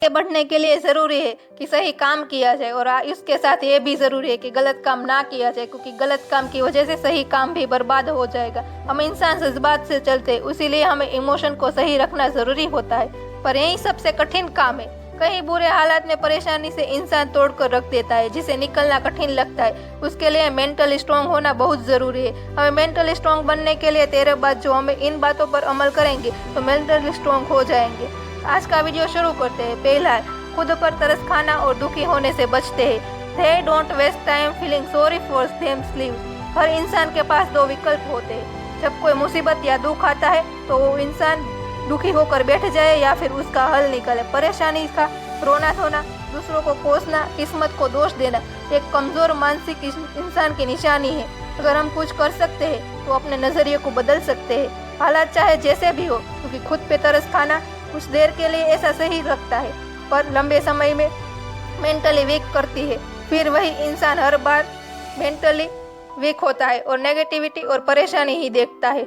आगे बढ़ने के लिए ज़रूरी है कि सही काम किया जाए और इसके साथ ये भी ज़रूरी है कि गलत काम ना किया जाए, क्योंकि गलत काम की वजह से सही काम भी बर्बाद हो जाएगा। हम इंसान जज्बात से चलते हैं, इसीलिए हमें इमोशन को सही रखना ज़रूरी होता है। पर यही सबसे कठिन काम है। कई बुरे हालात में परेशानी से इंसान तोड़कर रख देता है, जिसे निकलना कठिन लगता है। उसके लिए मेंटली स्ट्रांग होना बहुत ज़रूरी है। हमें मेंटली स्ट्रांग बनने के लिए 13 बात जो हमें इन बातों पर अमल करेंगे तो मेंटली स्ट्रांग हो जाएंगे। आज का वीडियो शुरू करते हैं। पहला, खुद पर तरस खाना और दुखी होने से बचते हैं। They don't waste time feeling sorry for themselves। हर इंसान के पास दो विकल्प होते हैं। जब कोई मुसीबत या दुख आता है तो वो इंसान दुखी होकर बैठ जाए या फिर उसका हल निकाले। परेशानी का रोना धोना, दूसरों को कोसना, किस्मत को दोष देना एक कमजोर मानसिक इंसान की निशानी है। अगर हम कुछ कर सकते हैं तो अपने नजरिए को बदल सकते हैं, हालात चाहे जैसे भी हो, क्योंकि खुद पे तरस खाना कुछ देर के लिए ऐसा सही लगता है पर लंबे समय में मेंटली वीक करती है। फिर वही इंसान हर बार मेंटली वीक होता है और नेगेटिविटी और परेशानी ही देखता है।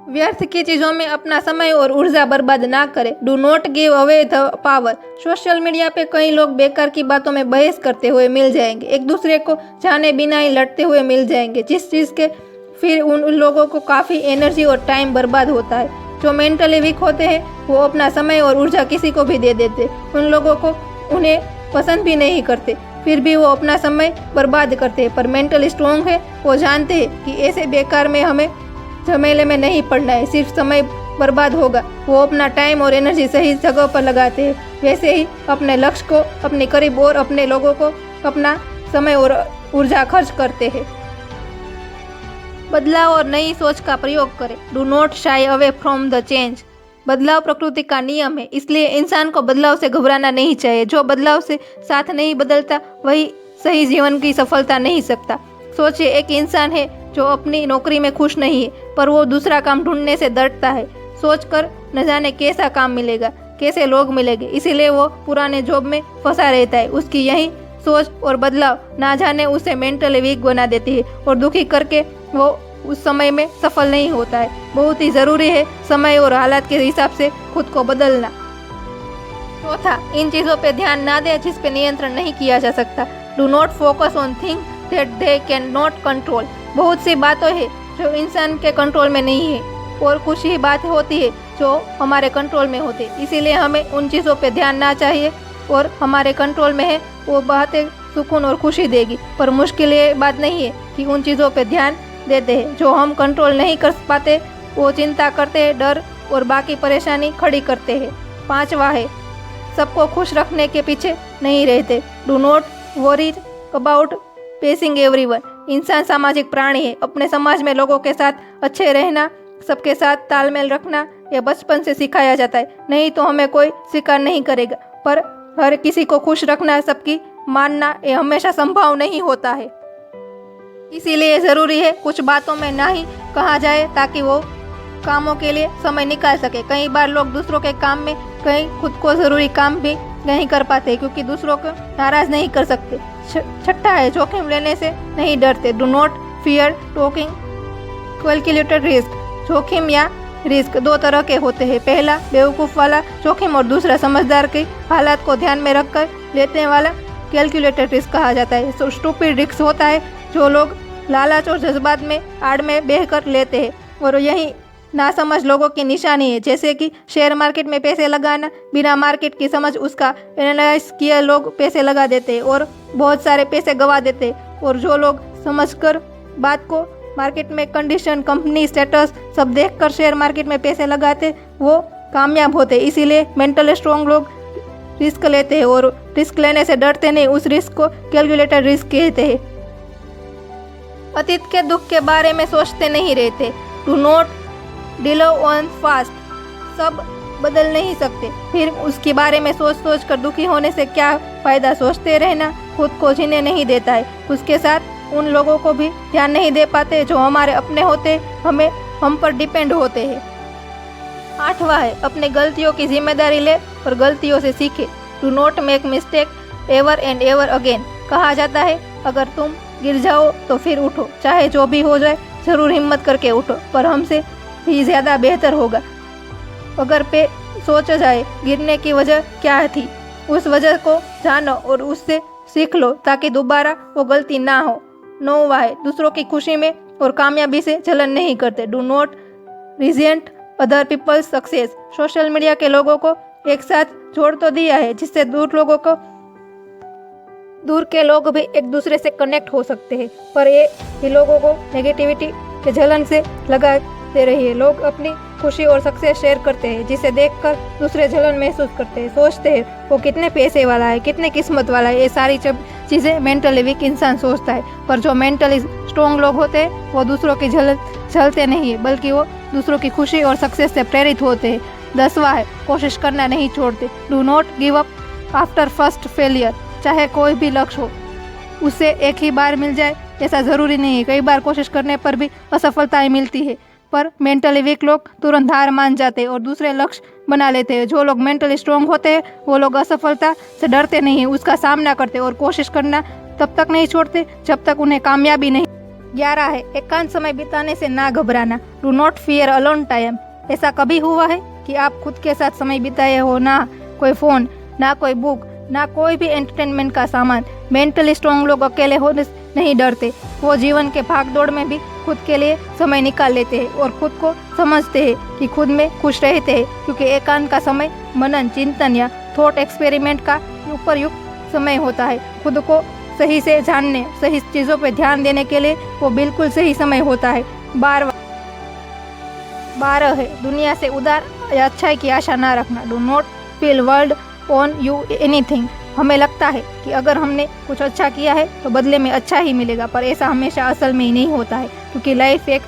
व्यर्थ की चीज़ों में अपना समय और ऊर्जा बर्बाद ना करें। Do not give away the power. Social media पे कई लोग बेकार की बातों में बहस करते हुए मिल जाएंगे, एक दूसरे को जाने बिना ही लड़ते हुए मिल जाएंगे, जिस चीज़ के फिर उन लोगों को काफ़ी एनर्जी और टाइम बर्बाद होता है। जो मेंटली वीक होते हैं वो अपना समय और ऊर्जा किसी को भी दे देते, उन लोगों को उन्हें पसंद भी नहीं करते, फिर भी वो अपना समय बर्बाद करते हैं। पर मेंटली स्ट्रॉन्ग है, वो जानते हैं कि ऐसे बेकार में हमें झमेले में नहीं पड़ना है, सिर्फ समय बर्बाद होगा। वो अपना टाइम और एनर्जी सही जगह पर लगाते हैं। वैसे ही अपने लक्ष्य को, अपने करीब और अपने लोगों को अपना समय और ऊर्जा खर्च करते हैं। बदलाव और नई सोच का प्रयोग करें। Do not shy away from the change. बदलाव प्रकृति का नियम है, इसलिए इंसान को बदलाव से घबराना नहीं चाहिए। जो बदलाव से साथ नहीं बदलता वही सही जीवन की सफलता नहीं सकता। सोचिए, एक इंसान है जो अपनी नौकरी में खुश नहीं है पर वो दूसरा काम ढूंढने से डरता है, सोचकर न जाने कैसा काम मिलेगा, कैसे लोग मिलेंगे, इसीलिए वो पुराने जॉब में फंसा रहता है। उसकी यही सोच और बदलाव ना जाने उसे मेंटली वीक बना देती है और दुखी करके वो उस समय में सफल नहीं होता है। बहुत ही ज़रूरी है समय और हालात के हिसाब से खुद को बदलना। चौथा, इन चीज़ों पे ध्यान ना दें जिस पे नियंत्रण नहीं किया जा सकता। Do not focus on things that they can not control. बहुत सी बातें हैं जो इंसान के कंट्रोल में नहीं है और कुछ ही बातें होती है जो हमारे कंट्रोल में होती है, इसीलिए हमें उन चीज़ों पे ध्यान ना चाहिए। और हमारे कंट्रोल में है वो बातें सुकून और खुशी देगी, पर मुश्किल ये बात नहीं है कि उन चीज़ों पे ध्यान देते हैं जो हम कंट्रोल नहीं कर पाते। वो चिंता करते हैं, डर और बाकी परेशानी खड़ी करते हैं। पांचवा है, सबको खुश रखने के पीछे नहीं रहते। Do not worry about pleasing everyone. इंसान सामाजिक प्राणी है, अपने समाज में लोगों के साथ अच्छे रहना, सबके साथ तालमेल रखना यह बचपन से सिखाया जाता है, नहीं तो हमें कोई स्वीकार नहीं करेगा। पर हर किसी को खुश रखना, सबकी मानना ये हमेशा संभव नहीं होता है, इसीलिए ज़रूरी है कुछ बातों में ना ही कहा जाए ताकि वो कामों के लिए समय निकाल सके। कई बार लोग दूसरों के काम में कहीं खुद को ज़रूरी काम भी नहीं कर पाते क्योंकि दूसरों को नाराज़ नहीं कर सकते। छठा है, जोखिम लेने से नहीं डरते। Do not fear talking calculated risk. जोखिम या रिस्क दो तरह के होते हैं, पहला बेवकूफ़ वाला जोखिम और दूसरा समझदार के हालात को ध्यान में रखकर लेने वाला कैलकुलेटेड रिस्क कहा जाता है। स्टूपिड रिस्क होता है जो लोग लालच और जज्बात में आड़ में बहकर लेते हैं और यही नासमझ लोगों की निशानी है, जैसे कि शेयर मार्केट में पैसे लगाना, बिना मार्केट की समझ उसका एनालाइज किए लोग पैसे लगा देते हैं और बहुत सारे पैसे गंवा देते हैं। और जो लोग समझकर बात को मार्केट में कंडीशन, कंपनी स्टेटस सब देखकर शेयर मार्केट में पैसे लगाते वो कामयाब होते। इसीलिए मेंटली स्ट्रॉन्ग लोग रिस्क लेते हैं और रिस्क लेने से डरते नहीं, उस रिस्क को कैलकुलेटेड रिस्क कहते हैं। अतीत के दुख के बारे में सोचते नहीं रहते। Do not delay on fast. सब बदल नहीं सकते, फिर उसके बारे में सोच सोच कर दुखी होने से क्या फ़ायदा। सोचते रहना खुद को जीने नहीं देता है, उसके साथ उन लोगों को भी ध्यान नहीं दे पाते जो हमारे अपने होते, हम पर डिपेंड होते हैं। आठवां है, अपने गलतियों की जिम्मेदारी ले और गलतियों से सीखे। Do not make mistake ever and ever again. कहा जाता है अगर तुम गिर जाओ तो फिर उठो, चाहे जो भी हो जाए जरूर हिम्मत करके उठो, पर हमसे ही ज़्यादा बेहतर होगा। अगर सोचा जाए गिरने की वजह क्या थी, उस वजह को जानो और उससे सीख लो ताकि दोबारा वो गलती ना हो। 9 वाय, दूसरों की खुशी में और कामयाबी से जलन नहीं करते। Do not resent other people's success. Social media के लोगों को एक साथ जोड़ तो दिया है जिससे दूर के लोग भी एक दूसरे से कनेक्ट हो सकते हैं, पर ये लोगों को नेगेटिविटी के जलन से लगाते रही है। लोग अपनी खुशी और सक्सेस शेयर करते हैं जिसे देखकर दूसरे जलन महसूस करते हैं, सोचते हैं वो कितने पैसे वाला है, कितने किस्मत वाला है। ये सारी चीज़ें मेंटली वीक इंसान सोचता है, पर जो मेंटली स्ट्रॉन्ग लोग होते हैं वो दूसरों की झलते नहीं है, बल्कि वो दूसरों की खुशी और सक्सेस से प्रेरित होते हैं। 10वां है, कोशिश करना नहीं छोड़ते। Do not give up after first failure. चाहे कोई भी लक्ष्य हो, उसे एक ही बार मिल जाए ऐसा ज़रूरी नहीं है। कई बार कोशिश करने पर भी असफलताएं मिलती है, पर मेंटली वीक लोग तुरंत हार मान जाते हैं और दूसरे लक्ष्य बना लेते हैं। जो लोग मेंटली स्ट्रॉन्ग होते हैं वो लोग असफलता से डरते नहीं, उसका सामना करते और कोशिश करना तब तक नहीं छोड़ते जब तक उन्हें कामयाबी नहीं। 11 है, एकांत समय बिताने से ना घबराना। Do not fear alone time. ऐसा कभी हुआ है कि आप खुद के साथ समय बिताए हो? ना कोई फ़ोन, ना कोई बुक, ना कोई भी एंटरटेनमेंट का सामान। मेंटली स्ट्रॉन्ग लोग अकेले होने नहीं डरते, वो जीवन के भागदौड़ में भी खुद के लिए समय निकाल लेते हैं और खुद को समझते हैं कि खुद में खुश रहते हैं, क्योंकि एकांत का समय मनन, चिंतन या थॉट एक्सपेरिमेंट का उपयुक्त समय होता है। खुद को सही से जानने, सही चीज़ों पर ध्यान देने के लिए वो बिल्कुल सही समय होता है। 12 है, दुनिया से उदार या अच्छाई की आशा ना रखना। Do not feel world on you anything. हमें लगता है कि अगर हमने कुछ अच्छा किया है तो बदले में अच्छा ही मिलेगा, पर ऐसा हमेशा असल में ही नहीं होता है, क्योंकि लाइफ एक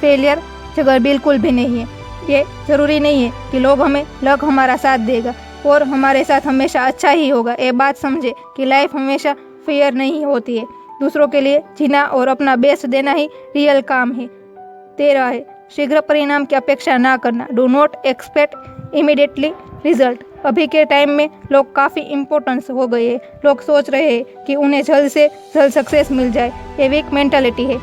फेलियर जगह बिल्कुल भी नहीं है। ये ज़रूरी नहीं है कि लोग लक हमारा साथ देगा और हमारे साथ हमेशा अच्छा ही होगा। ये बात समझे कि लाइफ हमेशा फेयर नहीं होती है। दूसरों के लिए जीना और अपना बेस्ट देना ही रियल काम है। 13 है, शीघ्र परिणाम की अपेक्षा ना करना। Do not expect immediately result. अभी के टाइम में लोग काफ़ी इम्पोर्टेंस हो गए हैं। लोग सोच रहे हैं कि उन्हें जल्द से जल्द सक्सेस मिल जाए। ये वीक मेंटालिटी है।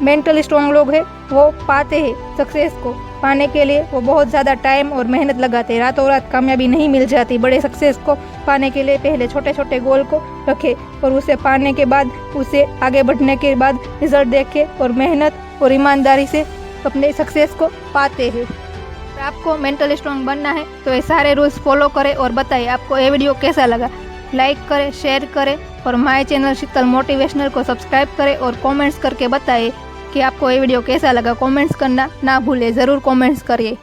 मेंटली स्ट्रॉन्ग लोग हैं वो पाते हैं सक्सेस को पाने के लिए वो बहुत ज़्यादा टाइम और मेहनत लगाते हैं। रातों रात कामयाबी नहीं मिल जाती। बड़े सक्सेस को पाने के लिए पहले छोटे छोटे गोल को रखें और उसे पाने के बाद, उसे आगे बढ़ने के बाद रिजल्ट देखें और मेहनत और ईमानदारी से अपने सक्सेस को पाते हैं। आपको मेंटली स्ट्रॉन्ग बनना है तो ये सारे रूल्स फॉलो करें और बताइए आपको ये वीडियो कैसा लगा। लाइक करें, शेयर करें और माय चैनल शीतल मोटिवेशनल को सब्सक्राइब करें और कमेंट्स करके बताइए कि आपको ये वीडियो कैसा लगा। कमेंट्स करना ना भूलें, ज़रूर कमेंट्स करिए।